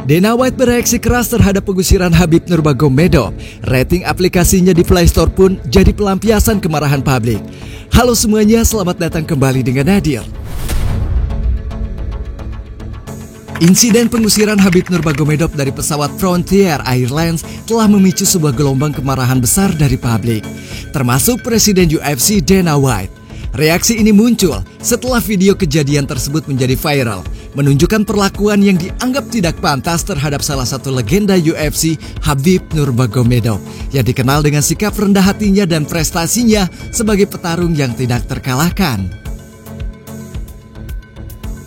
Dana White bereaksi keras terhadap pengusiran Khabib Nurmagomedov. Rating aplikasinya di Play Store pun jadi pelampiasan kemarahan publik. Halo semuanya, selamat datang kembali dengan Nadir. Insiden pengusiran Khabib Nurmagomedov dari pesawat Frontier Airlines telah memicu sebuah gelombang kemarahan besar dari publik, termasuk Presiden UFC Dana White. Reaksi ini muncul setelah video kejadian tersebut menjadi viral, menunjukkan perlakuan yang dianggap tidak pantas terhadap salah satu legenda UFC, Khabib Nurmagomedov, yang dikenal dengan sikap rendah hatinya dan prestasinya sebagai petarung yang tidak terkalahkan.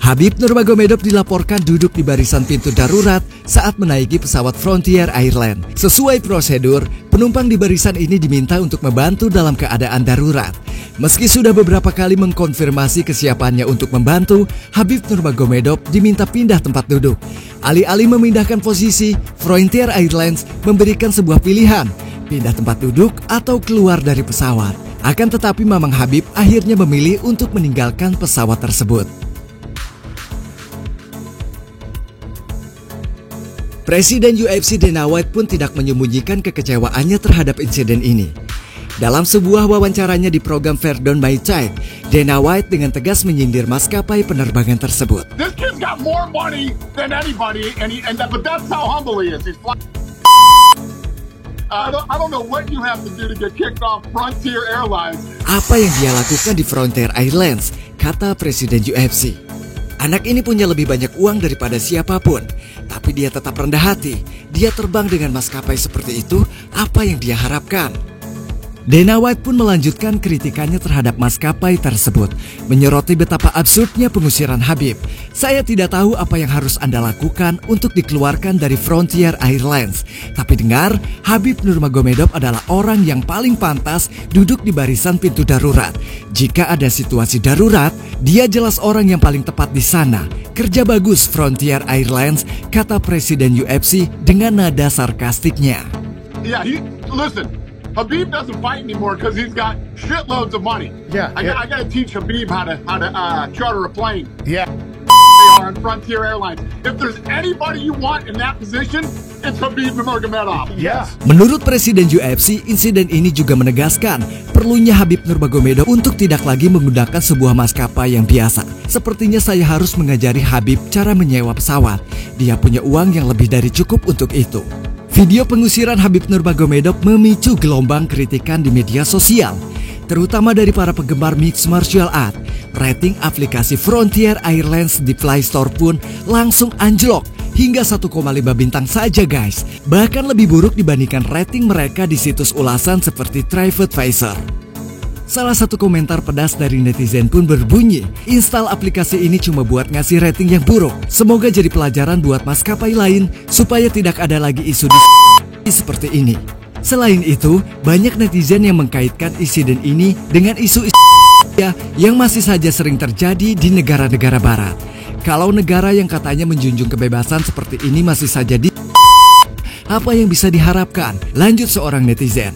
Khabib Nurmagomedov dilaporkan duduk di barisan pintu darurat saat menaiki pesawat Frontier Airlines. Sesuai prosedur, penumpang di barisan ini diminta untuk membantu dalam keadaan darurat. Meski sudah beberapa kali mengkonfirmasi kesiapannya untuk membantu, Khabib Nurmagomedov diminta pindah tempat duduk. Alih-alih memindahkan posisi, Frontier Airlines memberikan sebuah pilihan, pindah tempat duduk atau keluar dari pesawat. Akan tetapi Mamang Khabib akhirnya memilih untuk meninggalkan pesawat tersebut. Presiden UFC Dana White pun tidak menyembunyikan kekecewaannya terhadap insiden ini. Dalam sebuah wawancaranya di program Verdon by Tide, Dana White dengan tegas menyindir maskapai penerbangan tersebut. This kid's got more money than anybody, but that's how humble he is. He's I don't know what you have to do to get kicked off Frontier Airlines. Apa yang dia lakukan di Frontier Airlines, kata Presiden UFC. Anak ini punya lebih banyak uang daripada siapapun, tapi dia tetap rendah hati. Dia terbang dengan maskapai seperti itu, apa yang dia harapkan? Dana White pun melanjutkan kritikannya terhadap maskapai tersebut, menyoroti betapa absurdnya pengusiran Khabib. Saya tidak tahu apa yang harus Anda lakukan untuk dikeluarkan dari Frontier Airlines. Tapi dengar, Khabib Nurmagomedov adalah orang yang paling pantas duduk di barisan pintu darurat. Jika ada situasi darurat, dia jelas orang yang paling tepat di sana. Kerja bagus Frontier Airlines, kata Presiden UFC dengan nada sarkastiknya. Yeah, listen. Khabib doesn't fight anymore because he's got shitloads of money. Yeah, I got to teach Khabib how to charter a plane. Yeah. They are on Frontier Airlines. If there's anybody you want in that position, it's Khabib Nurmagomedov. Yes. Menurut Presiden UFC, insiden ini juga menegaskan perlunya Khabib Nurmagomedov untuk tidak lagi menggunakan sebuah maskapai yang biasa. Sepertinya saya harus mengajari Khabib cara menyewa pesawat. Dia punya uang yang lebih dari cukup untuk itu. Video pengusiran Khabib Nurmagomedov memicu gelombang kritikan di media sosial, terutama dari para penggemar mixed martial art. Rating aplikasi Frontier Airlines di Play Store pun langsung anjlok hingga 1,5 bintang saja guys. Bahkan lebih buruk dibandingkan rating mereka di situs ulasan seperti TripAdvisor. Salah satu komentar pedas dari netizen pun berbunyi, install aplikasi ini cuma buat ngasih rating yang buruk. Semoga jadi pelajaran buat maskapai lain supaya tidak ada lagi isu seperti ini. Selain itu, banyak netizen yang mengkaitkan insiden ini dengan isu yang masih saja sering terjadi di negara-negara barat. Kalau negara yang katanya menjunjung kebebasan seperti ini masih saja apa yang bisa diharapkan? Lanjut seorang netizen.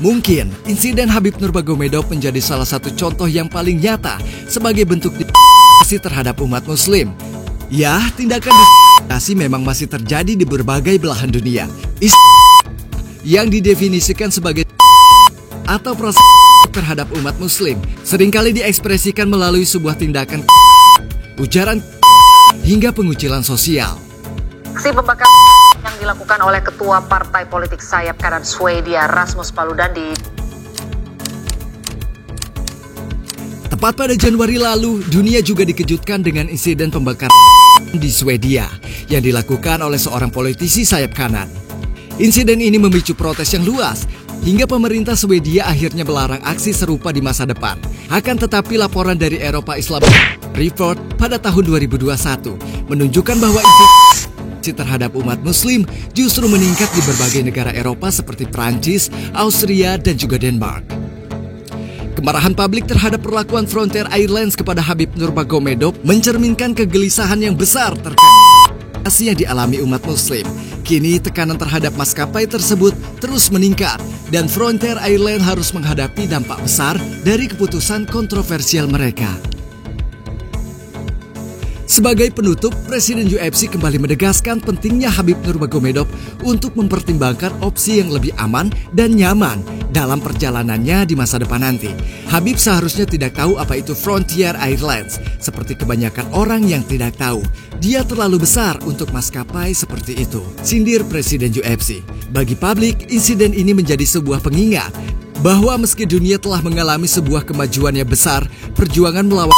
Mungkin insiden Khabib Nurmagomedov menjadi salah satu contoh yang paling nyata sebagai bentuk diskriminasi terhadap umat muslim. Ya, tindakan diskriminasi memang masih terjadi di berbagai belahan dunia. Yang didefinisikan sebagai atau proses terhadap umat muslim seringkali diekspresikan melalui sebuah tindakan ujaran hingga pengucilan sosial. Aksi pembakaran yang dilakukan oleh ketua partai politik sayap kanan Swedia Rasmus Paludan Tepat pada Januari lalu, dunia juga dikejutkan dengan insiden pembakaran di Swedia yang dilakukan oleh seorang politisi sayap kanan. Insiden ini memicu protes yang luas hingga pemerintah Swedia akhirnya melarang aksi serupa di masa depan. Akan tetapi laporan dari Eropa Islam Report pada tahun 2021 menunjukkan bahwa terhadap umat muslim justru meningkat di berbagai negara Eropa seperti Prancis, Austria, dan juga Denmark. Kemarahan publik terhadap perlakuan Frontier Airlines kepada Khabib Nurmagomedov mencerminkan kegelisahan yang besar terkait yang dialami umat muslim. Kini tekanan terhadap maskapai tersebut terus meningkat dan Frontier Airlines harus menghadapi dampak besar dari keputusan kontroversial mereka. Sebagai penutup, Presiden UFC kembali menegaskan pentingnya Khabib Nurmagomedov untuk mempertimbangkan opsi yang lebih aman dan nyaman dalam perjalanannya di masa depan nanti. Khabib seharusnya tidak tahu apa itu Frontier Airlines, seperti kebanyakan orang yang tidak tahu. Dia terlalu besar untuk maskapai seperti itu, sindir Presiden UFC. Bagi publik, insiden ini menjadi sebuah pengingat bahwa meski dunia telah mengalami sebuah kemajuan yang besar, perjuangan melawan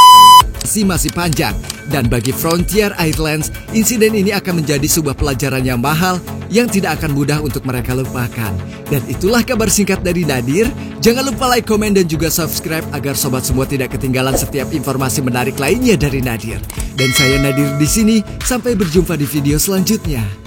masih panjang. Dan bagi Frontier Airlines, insiden ini akan menjadi sebuah pelajaran yang mahal yang tidak akan mudah untuk mereka lupakan. Dan itulah kabar singkat dari Nadir. Jangan lupa like, komen, dan juga subscribe agar sobat semua tidak ketinggalan setiap informasi menarik lainnya dari Nadir. Dan saya Nadir di sini, sampai berjumpa di video selanjutnya.